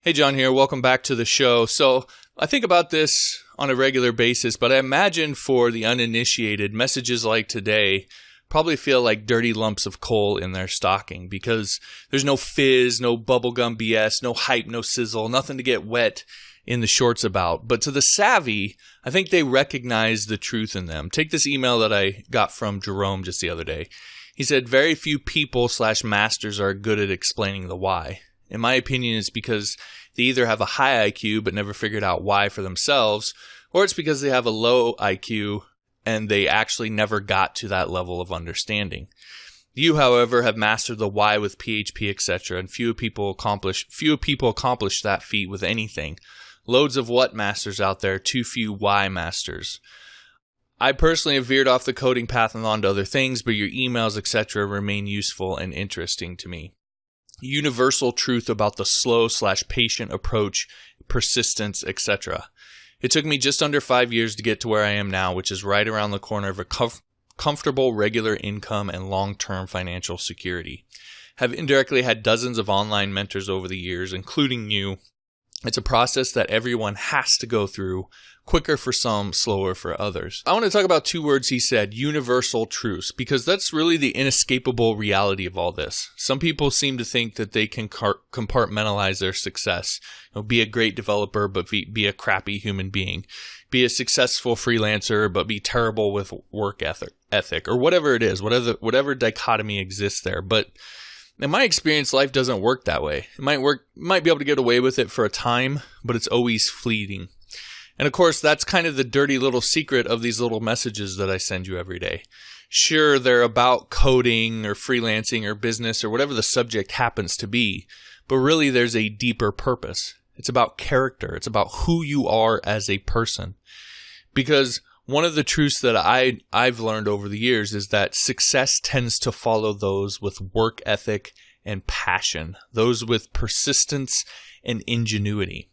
Hey, John here. Welcome back to the show. So I think about this on a regular basis, but I imagine for the uninitiated, messages like today probably feel like dirty lumps of coal in their stocking because there's no fizz, no bubblegum BS, no hype, no sizzle, nothing to get wet in the shorts about. But to the savvy, I think they recognize the truth in them. Take this email that I got from Jerome just the other day. He said, very few people/masters are good at explaining the why. In my opinion, it's because they either have a high IQ but never figured out why for themselves, or it's because they have a low IQ and they actually never got to that level of understanding. You, however, have mastered the why with PHP, etc., and few people accomplish that feat with anything. Loads of what masters out there, too few why masters. I personally have veered off the coding path and onto other things, but your emails, etc., remain useful and interesting to me. Universal truth about the slow/patient approach, persistence, etc. It took me just under 5 years to get to where I am now, which is right around the corner of a comfortable regular income and long-term financial security. Have indirectly had dozens of online mentors over the years, including you. It's a process that everyone has to go through, quicker for some, slower for others. I want to talk about two words he said, universal truths, because that's really the inescapable reality of all this. Some people seem to think that they can compartmentalize their success. Be a great developer, but be a crappy human being. Be a successful freelancer, but be terrible with work ethic, or whatever it is, whatever dichotomy exists there. But in my experience, life doesn't work that way. It might be able to get away with it for a time, but it's always fleeting. And of course, that's kind of the dirty little secret of these little messages that I send you every day. Sure, they're about coding or freelancing or business or whatever the subject happens to be, but really there's a deeper purpose. It's about character. It's about who you are as a person. Because one of the truths that I've learned over the years is that success tends to follow those with work ethic and passion, those with persistence and ingenuity.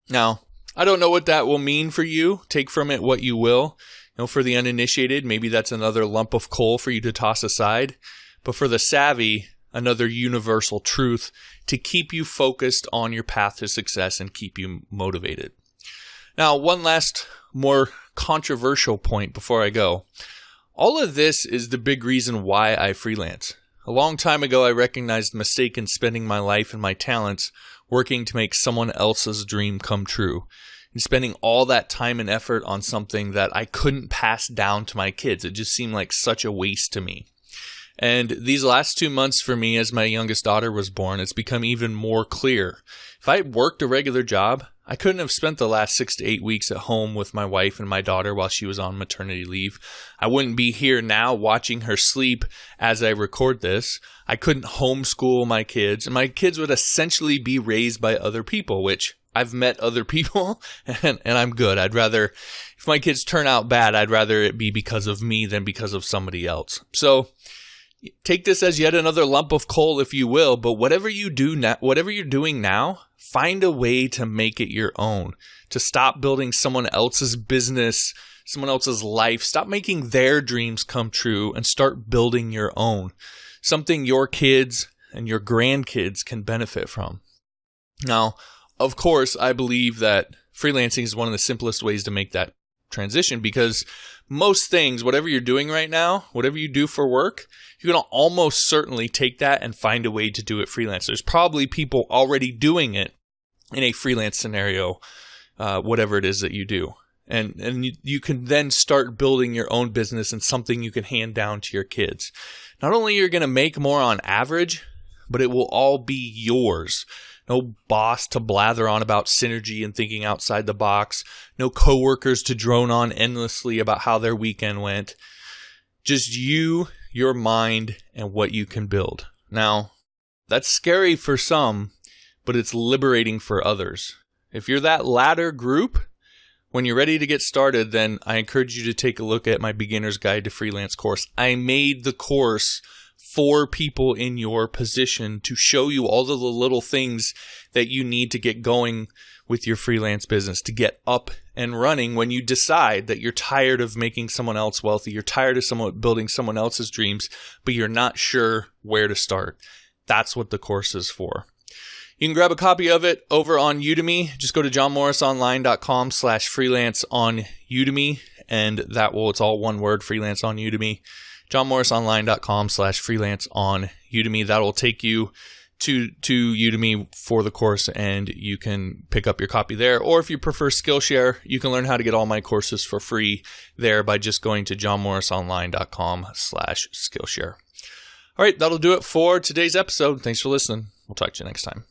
Now, I don't know what that will mean for you. Take from it what you will. For the uninitiated, maybe that's another lump of coal for you to toss aside. But for the savvy, another universal truth to keep you focused on your path to success and keep you motivated. Now, one last, more controversial point before I go. All of this is the big reason why I freelance. A long time ago, I recognized the mistake in spending my life and my talents working to make someone else's dream come true, and spending all that time and effort on something that I couldn't pass down to my kids. It just seemed like such a waste to me. And these last 2 months for me, as my youngest daughter was born, it's become even more clear. If I had worked a regular job, I couldn't have spent the last 6 to 8 weeks at home with my wife and my daughter while she was on maternity leave. I wouldn't be here now watching her sleep as I record this. I couldn't homeschool my kids, and my kids would essentially be raised by other people, which I've met other people, and I'm good. If my kids turn out bad, I'd rather it be because of me than because of somebody else. So take this as yet another lump of coal, if you will, but whatever you're doing now, find a way to make it your own, to stop building someone else's business, someone else's life. Stop making their dreams come true and start building your own, something your kids and your grandkids can benefit from. Now, of course, I believe that freelancing is one of the simplest ways to make that transition, because most things, whatever you're doing right now, whatever you do for work, you're going to almost certainly take that and find a way to do it freelance. There's probably people already doing it in a freelance scenario, whatever it is that you do. And you can then start building your own business and something you can hand down to your kids. Not only are you going to make more on average, but it will all be yours. No boss to blather on about synergy and thinking outside the box. No coworkers to drone on endlessly about how their weekend went. Just you, your mind, and what you can build. Now, that's scary for some, but it's liberating for others. If you're that latter group, when you're ready to get started, then I encourage you to take a look at my Beginner's Guide to Freelance course. I made the course for people in your position to show you all of the little things that you need to get going with your freelance business, to get up and running when you decide that you're tired of making someone else wealthy, you're tired of building someone else's dreams, but you're not sure where to start. That's what the course is for. You can grab a copy of it over on Udemy. Just go to johnmorrisonline.com/freelance on Udemy, and it's all one word, freelance on Udemy. johnmorrisonline.com/freelance on Udemy. That will take you to Udemy for the course, and you can pick up your copy there. Or if you prefer Skillshare, you can learn how to get all my courses for free there by just going to johnmorrisonline.com/Skillshare. All right, that'll do it for today's episode. Thanks for listening. We'll talk to you next time.